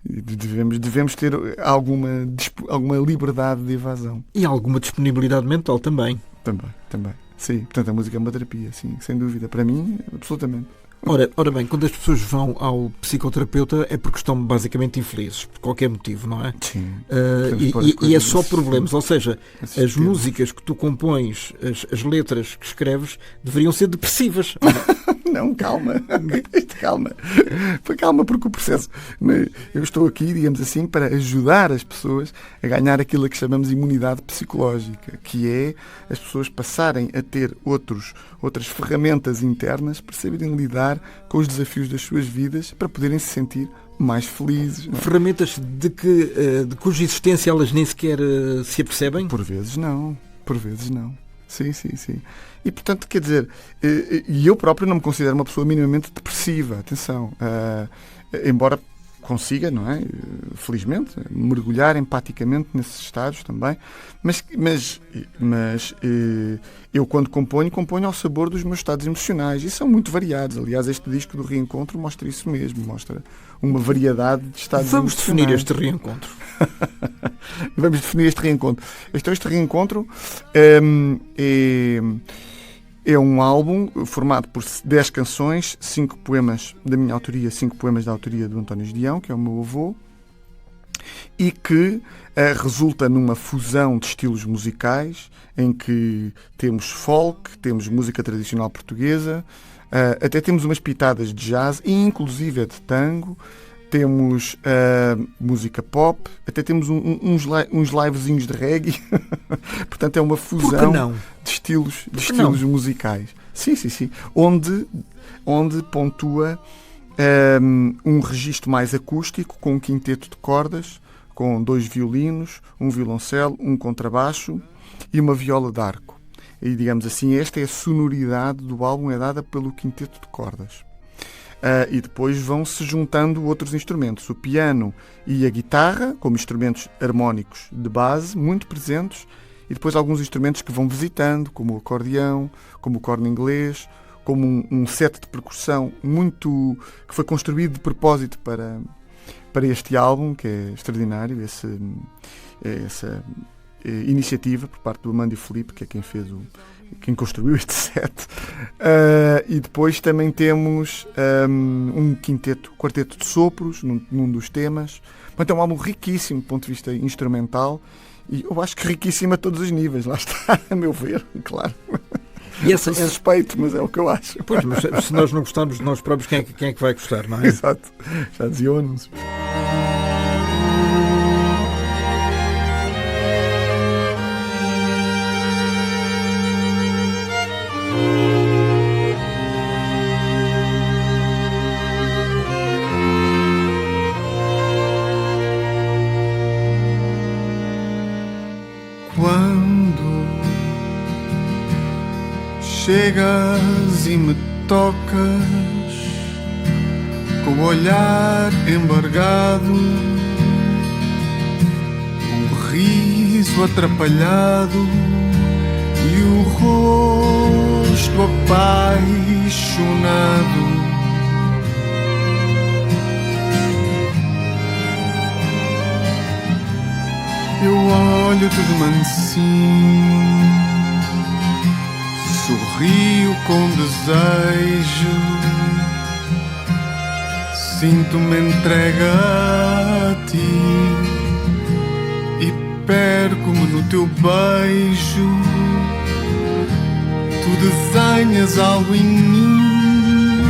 Devemos ter alguma liberdade de evasão. E alguma disponibilidade mental também. Também. Sim, portanto a música é uma terapia, sim, sem dúvida. Para mim, absolutamente. Ora bem, quando as pessoas vão ao psicoterapeuta é porque estão basicamente infelizes, por qualquer motivo, não é? Sim. E é só problemas, ou seja, as músicas que tu compões, as letras que escreves, deveriam ser depressivas. Não, calma, porque o processo... Eu estou aqui, digamos assim, para ajudar as pessoas a ganhar aquilo a que chamamos de imunidade psicológica, que é as pessoas passarem a ter outras ferramentas internas para saberem lidar com os desafios das suas vidas, para poderem se sentir mais felizes. Ferramentas de cuja existência elas nem sequer se apercebem? Por vezes não. Sim. E, portanto, quer dizer, eu próprio não me considero uma pessoa minimamente depressiva, atenção, embora consiga, não é? Felizmente, mergulhar empaticamente nesses estados também, mas eu quando componho ao sabor dos meus estados emocionais e são muito variados. Aliás, este disco do Reencontro mostra isso mesmo, mostra uma variedade de estados emocionais. Vamos definir este reencontro. Vamos definir este reencontro. Este reencontro é um álbum formado por 10 canções, 5 poemas da minha autoria, 5 poemas da autoria do António Gedeão, que é o meu avô, e que resulta numa fusão de estilos musicais, em que temos folk, temos música tradicional portuguesa, até temos umas pitadas de jazz, e inclusive de tango, temos música pop, até temos uns livezinhos de reggae. Portanto, é uma fusão de estilos musicais. Sim. Onde pontua um registro mais acústico, com um quinteto de cordas, com 2 violinos, um violoncelo, um contrabaixo e uma viola d'arco. E, digamos assim, esta é a sonoridade do álbum, é dada pelo quinteto de cordas. E depois vão-se juntando outros instrumentos, o piano e a guitarra, como instrumentos harmónicos de base, muito presentes, e depois alguns instrumentos que vão visitando, como o acordeão, como o corno inglês, como um set de percussão que foi construído de propósito para este álbum, que é extraordinário, essa iniciativa por parte do Amando Filipe, que é quem construiu este set. E depois também temos um quarteto de sopros num dos temas. Portanto, é um álbum riquíssimo do ponto de vista instrumental e eu acho que riquíssimo a todos os níveis. Lá está, a meu ver, claro. Sou suspeito, mas é o que eu acho. Pois, mas se nós não gostarmos de nós próprios, quem é que vai gostar, não é? Exato. Já dizia o anúncio. Chegas e me tocas com o olhar embargado, sorriso atrapalhado e o rosto apaixonado. Eu olho tudo mansinho, sorrio com desejo, sinto-me entregue a ti e perco-me no teu beijo. Tu desenhas algo em mim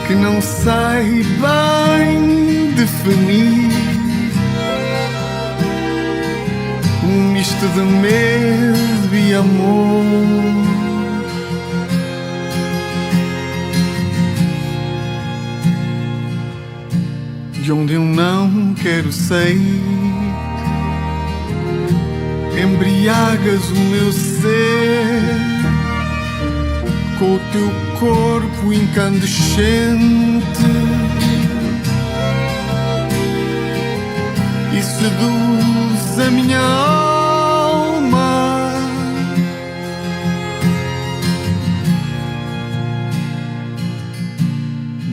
que não sei bem definir. Um misto de medo e amor. De onde eu não quero sair, embriagas o meu ser com o teu corpo incandescente e seduz a minha alma.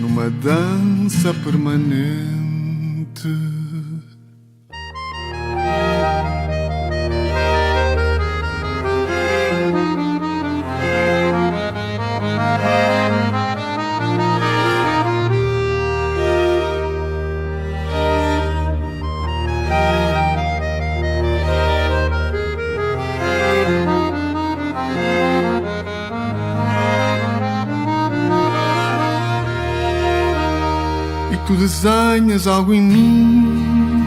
Numa dança permanente. Tu desenhas algo em mim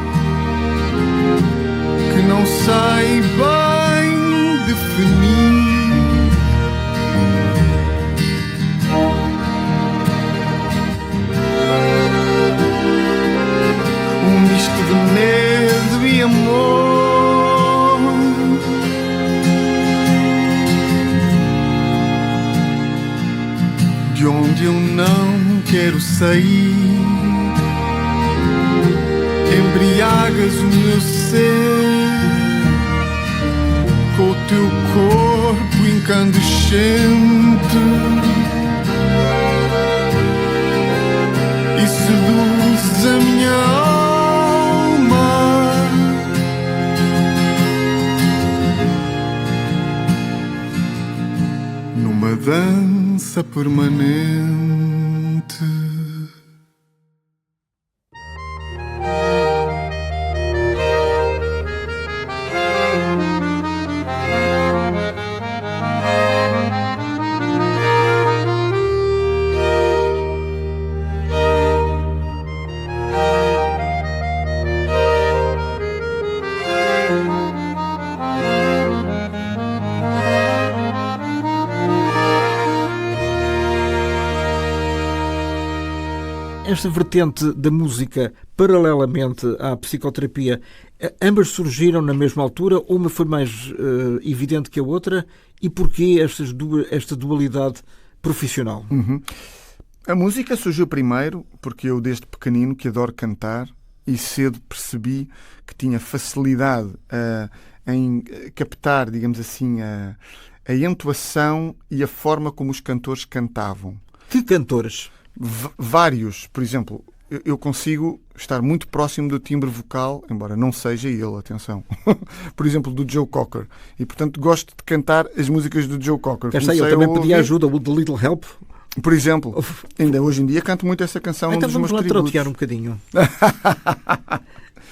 que não sei bem definir. Um misto de medo e amor. De onde eu não quero sair, embriagas o meu ser com o teu corpo incandescente e seduzes a minha alma. Numa dança permanente. Esta vertente da música, paralelamente à psicoterapia, ambas surgiram na mesma altura? Uma foi mais evidente que a outra? E porquê esta dualidade profissional? A música surgiu primeiro porque eu, desde pequenino, que adoro cantar, e cedo percebi que tinha facilidade em captar, digamos assim, a entoação e a forma como os cantores cantavam. Que cantores? Vários. Por exemplo, eu consigo estar muito próximo do timbre vocal, embora não seja ele, atenção. Por exemplo, do Joe Cocker. E, portanto, gosto de cantar as músicas do Joe Cocker. Eu também pedi ajuda, o The Little Help. Por exemplo, ainda hoje em dia canto muito essa canção. Então dos vamos meus lá tributos. trotear um bocadinho.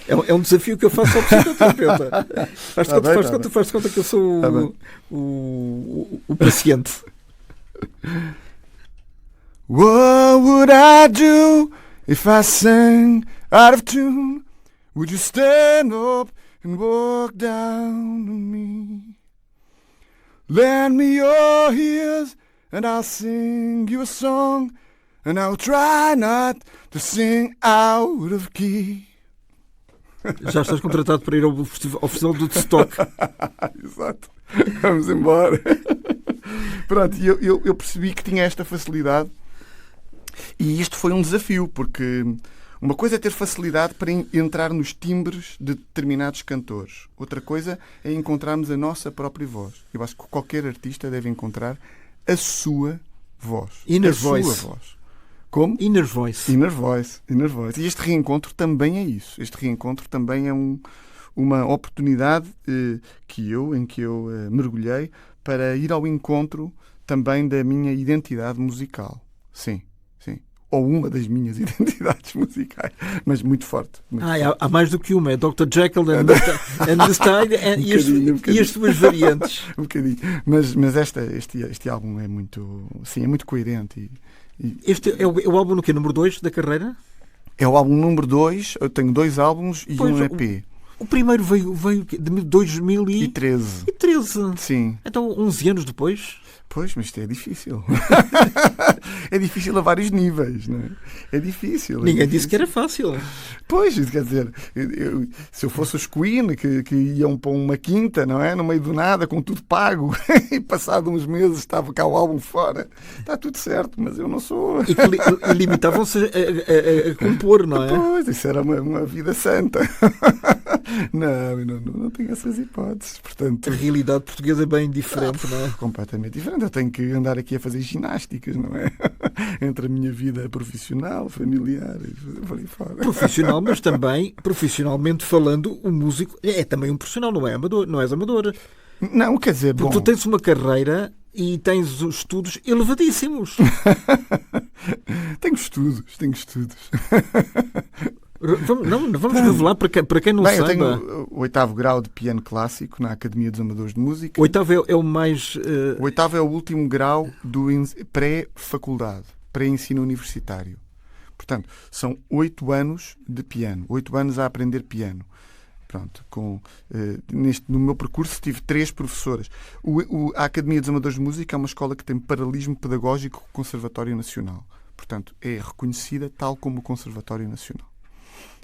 É um desafio que eu faço ao psicoterapeuta. Faz de conta que eu sou o paciente. What would I do if I sang out of tune? Would you stand up and walk down to me? Lend me your ears and I'll sing you a song, and I'll try not to sing out of key. Já estás contratado para ir ao festival do Woodstock. Exato. Vamos embora. Pronto, eu percebi que tinha esta facilidade. E isto foi um desafio, porque Uma coisa é ter facilidade para entrar nos timbres de determinados cantores. Outra coisa é encontrarmos a nossa própria voz. Eu acho que qualquer artista deve encontrar a sua voz. Inner a voice. Sua voz. Como? Inner voice. Inner voice. Inner voice. E este reencontro também é isso. Este reencontro também é uma oportunidade em que eu mergulhei para ir ao encontro também da minha identidade musical. Sim. Ou uma das minhas identidades musicais, mas muito forte. Há mais do que uma, é Dr. Jekyll and Mr. Hyde e as suas variantes. Um bocadinho. Mas este álbum é muito, sim, é muito coerente. Este é o álbum no quê? Número 2 da carreira? É o álbum número 2, eu tenho 2 álbuns e um EP. O primeiro veio de 2013. Sim. Então, 11 anos depois? Pois, mas isto é difícil. É difícil a vários níveis, não é? É difícil. Ninguém disse que era fácil. Pois, quer dizer, se eu fosse os Queen, que iam para uma quinta, não é? No meio do nada, com tudo pago, e passado uns meses estava cá o álbum fora. Está tudo certo, mas eu não sou. E limitavam-se a compor, não é? Pois, isso era uma vida santa. Não tenho essas hipóteses. Portanto, a realidade portuguesa é bem diferente, não é? Completamente diferente. Eu tenho que andar aqui a fazer ginásticas, não é? Entre a minha vida profissional, familiar e por aí fora. Profissional, mas também, profissionalmente falando, o músico é também um profissional, não é amador, não és amador. Não, quer dizer, porque tu tens uma carreira e tens os estudos elevadíssimos. Tenho estudos. Vamos revelar para quem não saiba. Eu tenho o 8º grau de piano clássico na Academia dos Amadores de Música. O 8º é o mais... O 8º é o último grau do pré-faculdade, pré-ensino universitário. Portanto, são 8 anos de piano, 8 anos a aprender piano. Pronto, no meu percurso tive 3 professoras. A Academia dos Amadores de Música é uma escola que tem paralelismo pedagógico com o Conservatório Nacional. Portanto, é reconhecida tal como o Conservatório Nacional.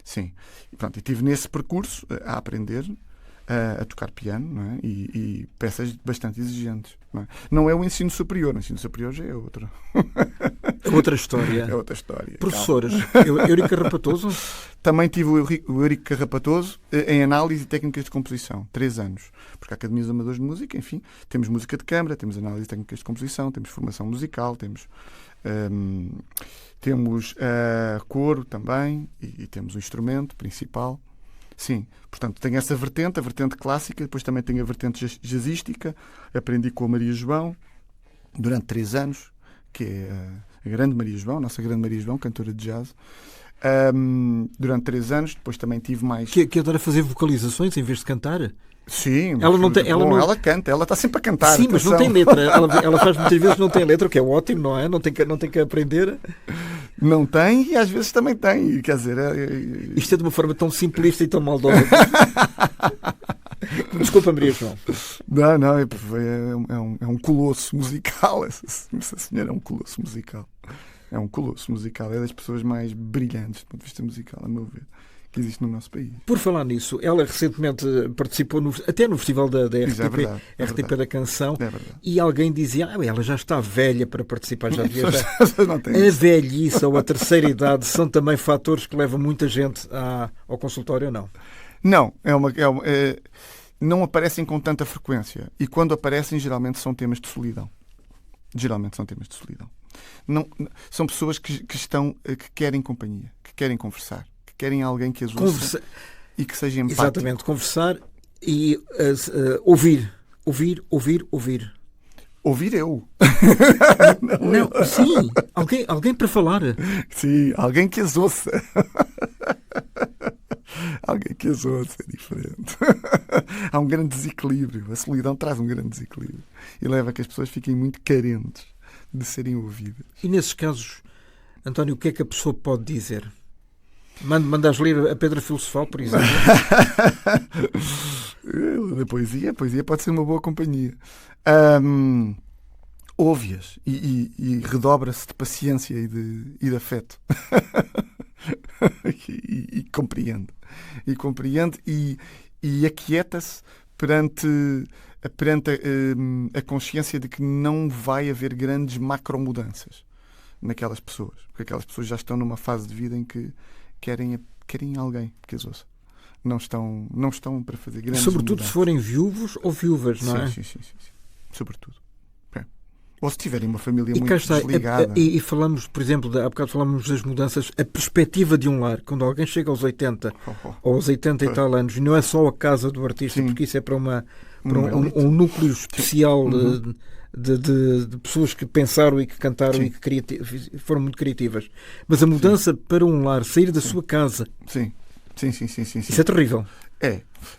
Sim. Pronto, e estive nesse percurso a aprender a tocar piano, não é? E peças bastante exigentes. Não é o ensino superior. O ensino superior já é outra. Outra história. É outra história. Professores. Eurico Carrapatoso? Também tive o Eurico Carrapatoso em análise e técnicas de composição. 3 anos. Porque a Academia dos Amadores de Música, enfim, temos música de câmara, temos análise e técnicas de composição, temos formação musical, temos coro também e temos o instrumento principal. Sim, portanto, tenho essa vertente, a vertente clássica, depois também tenho a vertente jazzística. Aprendi com a Maria João durante 3 anos, que é a grande Maria João, a nossa grande Maria João, cantora de jazz. Durante 3 anos, depois também tive mais... Que adora fazer vocalizações em vez de cantar? Sim, ela canta, ela está sempre a cantar. Sim, mas não tem letra. Ela faz muitas vezes não tem letra, o que é ótimo, não é? Não tem que aprender. Não tem e às vezes também tem. Quer dizer, isto é de uma forma tão simplista e tão maldosa. Desculpa, Maria João. Não, é um colosso musical. Essa senhora é um colosso musical. É um colosso musical. É das pessoas mais brilhantes do ponto de vista musical, a meu ver, que existe no nosso país. Por falar nisso, ela recentemente participou até no festival da RTP, é verdade, RTP da Canção, é verdade. E alguém dizia, ela já está velha para participar, já devia estar. A velhice ou a terceira idade são também fatores que levam muita gente ao consultório ou não? Não, não aparecem com tanta frequência e quando aparecem geralmente são temas de solidão. Não, são pessoas que querem companhia, que querem conversar, que querem alguém que as ouça e que seja empático. Exatamente, conversar e ouvir. Ouvir eu. Não, sim, alguém para falar. Sim, alguém que as ouça. Alguém que as ouça é diferente. Há um grande desequilíbrio. A solidão traz um grande desequilíbrio e leva a que as pessoas fiquem muito carentes de serem ouvidas. E nesses casos, António, o que é que a pessoa pode dizer? Mandas ler a Pedra Filosofal, por exemplo? A poesia pode ser uma boa companhia. Ouve-as e redobra-se de paciência e de afeto. E compreende. E aquieta-se perante a consciência de que não vai haver grandes macromudanças naquelas pessoas. Porque aquelas pessoas já estão numa fase de vida em que querem alguém que as ouça. Não estão para fazer grandes Sobretudo mudanças. se forem viúvos ou viúvas, não é? Sim. Sobretudo. É. Ou se tiverem uma família E cá muito está, desligada. e falamos, por exemplo, há bocado falamos das mudanças, a perspectiva de um lar, quando alguém chega aos 80 ou aos 80 e tal anos, e não é só a casa do artista, Sim. porque isso é para um núcleo especial de pessoas que pensaram e que cantaram Sim. e que foram muito criativas. Mas a mudança para um lar, sair da sua casa, Sim. isso é terrível.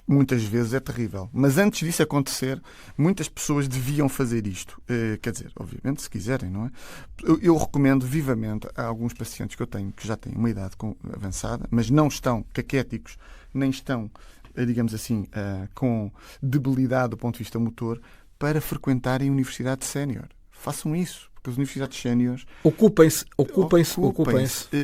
Muitas vezes é terrível. Mas antes disso acontecer, muitas pessoas deviam fazer isto. Quer dizer, obviamente, se quiserem, não é? Eu recomendo vivamente a alguns pacientes que eu tenho, que já têm uma idade avançada, mas não estão caquéticos, nem estão, digamos assim, com debilidade do ponto de vista motor, para frequentarem a universidade sénior. Façam isso. Porque as universidades séniores Ocupem-se.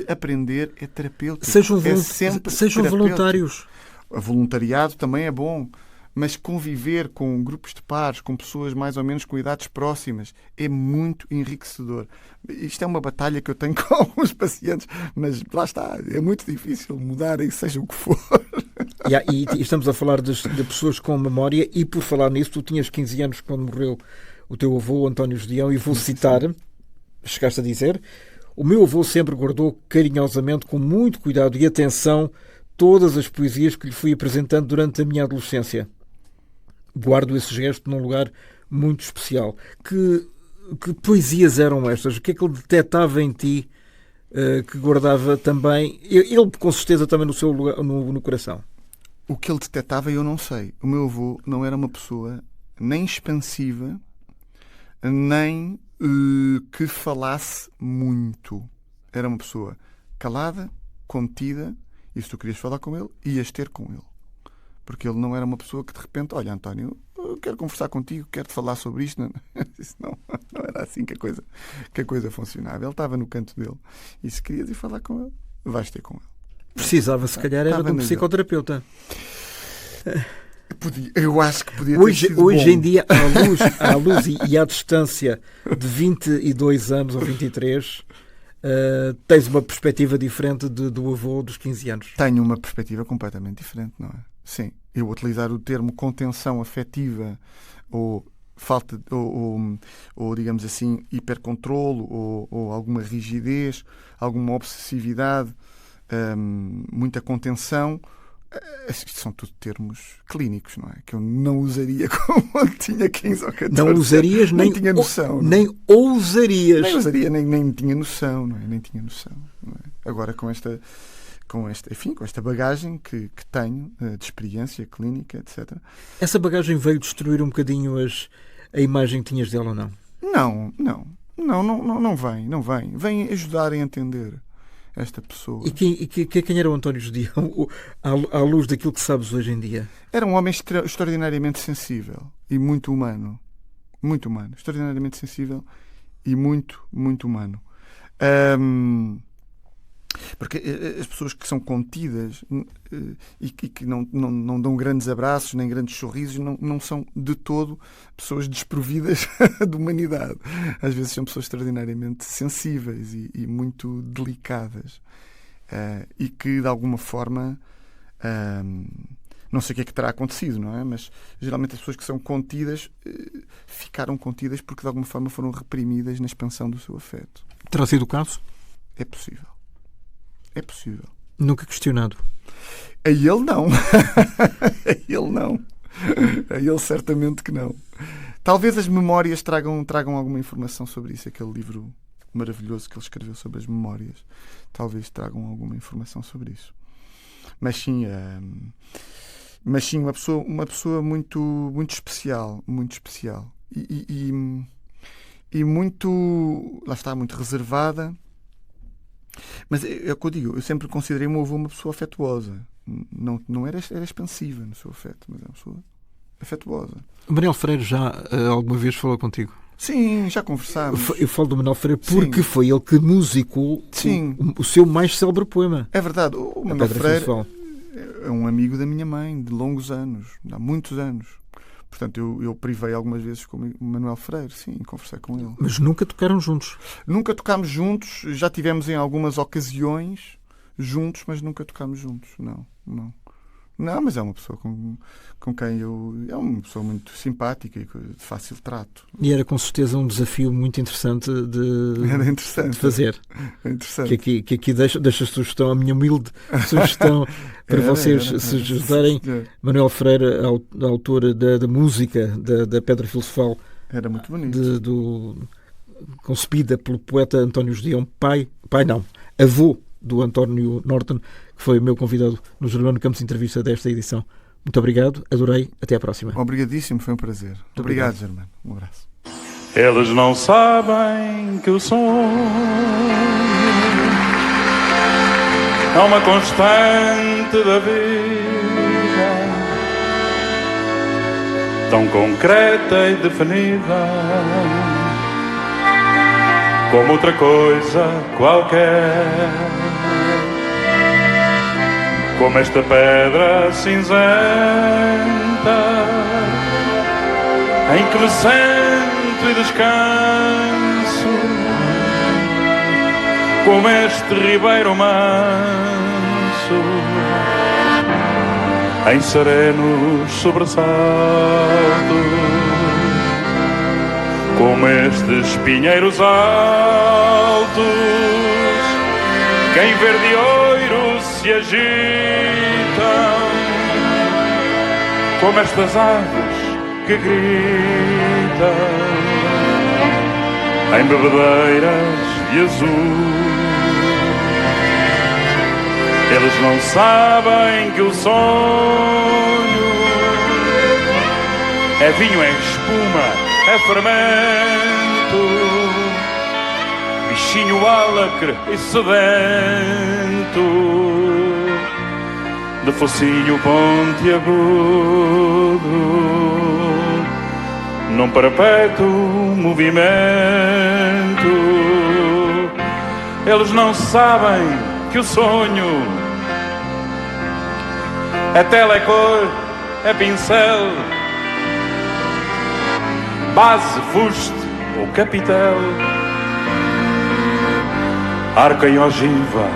Aprender é terapêutico. Sejam terapêutico. voluntários. O voluntariado também é bom, mas conviver com grupos de pares, com pessoas mais ou menos com idades próximas, é muito enriquecedor. Isto é uma batalha que eu tenho com alguns pacientes, mas lá está, é muito difícil mudarem, seja o que for. E estamos a falar de pessoas com memória, e por falar nisso, tu tinhas 15 anos quando morreu o teu avô, António Judeão, e vou citar, chegaste a dizer: o meu avô sempre guardou carinhosamente, com muito cuidado e atenção, todas as poesias que lhe fui apresentando durante a minha adolescência. Guardo esse gesto num lugar muito especial. Que poesias eram estas? O que é que ele detectava em ti que guardava também? Ele, com certeza, também no seu lugar, no coração. O que ele detectava eu não sei. O meu avô não era uma pessoa nem expansiva, nem que falasse muito. Era uma pessoa calada, contida, e se tu querias falar com ele, ias ter com ele. Porque ele não era uma pessoa que de repente, olha, António, eu quero conversar contigo, quero-te falar sobre isto. Não era assim que a coisa funcionava. Ele estava no canto dele. E se querias ir falar com ele, vais ter com ele. Precisava, se calhar, era de um psicoterapeuta. Eu acho que podia ter sido hoje bom. em dia, à luz e à distância de 22 anos ou 23, tens uma perspectiva diferente do avô dos 15 anos. Tenho uma perspectiva completamente diferente, não é? Sim. Eu utilizar o termo contenção afetiva ou falta ou digamos assim, hipercontrolo ou alguma rigidez, alguma obsessividade, muita contenção. Isto são tudo termos clínicos, não é? Que eu não usaria quando tinha 15 ou 14. Não usarias, nem tinha noção. Nem ousarias. Nem usaria, nem tinha noção, não é? Nem tinha noção. Não é? Agora, com esta bagagem que tenho de experiência clínica, etc. Essa bagagem veio destruir um bocadinho a imagem que tinhas dele ou não? Não vem. Vem ajudar a entender esta pessoa. E quem era o António Judeão à luz daquilo que sabes hoje em dia? Era um homem extraordinariamente sensível e muito humano. Muito humano. Extraordinariamente sensível e muito, muito humano. Porque as pessoas que são contidas e que não dão grandes abraços nem grandes sorrisos não são de todo pessoas desprovidas de humanidade. Às vezes são pessoas extraordinariamente sensíveis e muito delicadas e que de alguma forma não sei o que é que terá acontecido, não é? Mas geralmente as pessoas que são contidas ficaram contidas porque de alguma forma foram reprimidas na expansão do seu afeto. Terá sido o caso? É possível. É possível. Nunca questionado. A ele não. A ele não. A ele certamente que não. Talvez as memórias tragam alguma informação sobre isso. Aquele livro maravilhoso que ele escreveu sobre as memórias. Talvez tragam alguma informação sobre isso. Mas sim, uma pessoa muito, muito especial. Muito especial. E muito... Lá está, muito reservada. Mas é o que eu digo, eu sempre considerei o meu avô uma pessoa afetuosa. Não era expansiva no seu afeto, mas é uma pessoa afetuosa. O Manuel Freire já alguma vez falou contigo? Sim, já conversámos. Eu falo do Manuel Freire porque foi ele que musicou o seu mais célebre poema. É verdade, o Manuel Freire é um amigo da minha mãe de longos anos, há muitos anos. Portanto, eu privei algumas vezes com o Manuel Freire, sim, conversei com ele. Mas nunca tocaram juntos? Nunca tocámos juntos, já tivemos em algumas ocasiões juntos, mas nunca tocámos juntos. Não, não. Não, mas é uma pessoa com quem eu... É uma pessoa muito simpática e de fácil trato. E era com certeza um desafio muito interessante Era interessante. de fazer. É interessante. Que aqui deixo a sugestão, a minha humilde sugestão para vocês se ajudarem. Manuel Freire, autor da música da Pedra Filosofal. Era muito bonito. Concebida pelo poeta António Judeão, avô do António Norton, que foi o meu convidado no Germano Campos Entrevista desta edição. Muito obrigado, adorei, até à próxima. Obrigadíssimo, foi um prazer. Muito obrigado, Germano. Um abraço. Eles não sabem que o sonho é uma constante da vida, tão concreta e definida como outra coisa qualquer, como esta pedra cinzenta em que me sento e descanso, como este ribeiro manso em serenos sobressaltos, como estes pinheiros altos que em verde ouro se agitam, como estas aves que gritam em bebedeiras de azul. Eles não sabem que o sonho é vinho em espuma, é fermento, bichinho álacre e sedento, de focinho pontiagudo, num perpétuo movimento. Eles não sabem que o sonho é telecor, é pincel, base, fuste ou capitel, arca e ogiva,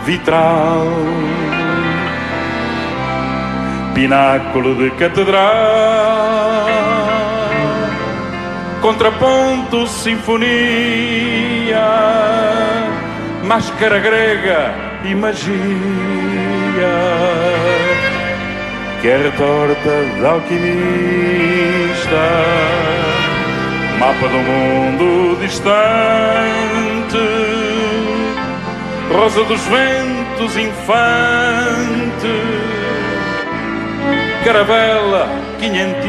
vitral, pináculo de catedral, contraponto, sinfonia, máscara grega e magia, que é retorta de alquimista, mapa do mundo distante, rosa dos ventos infante, caravela quinhentista,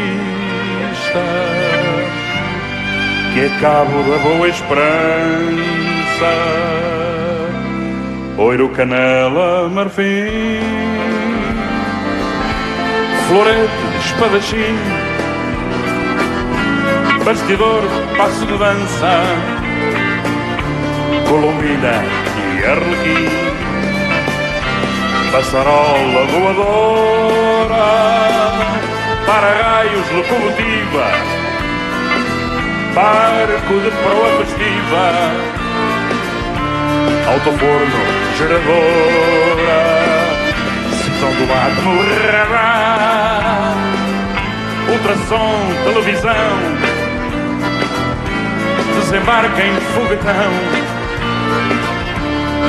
que é cabo da boa esperança, ouro, canela, marfim, florete, espadachim, bastidor, passo de dança, colombina e arlequim, passarola voadora, para-raios, locomotiva, barco de proa festiva, autoforno, geradora, som do átomo, radar, ultrassom, televisão, desembarca em foguetão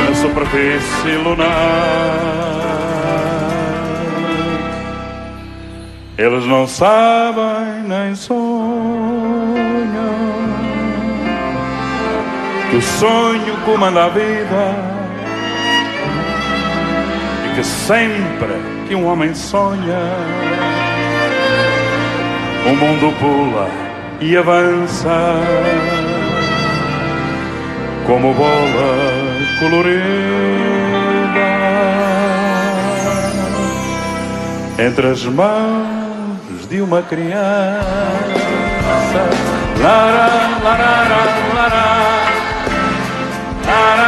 na superfície lunar. Eles não sabem nem sonham que o sonho comanda a vida e que sempre que um homem sonha, o mundo pula e avança como bola colorida entre as mãos de uma criança. Lara, lara, lara, lara, lara.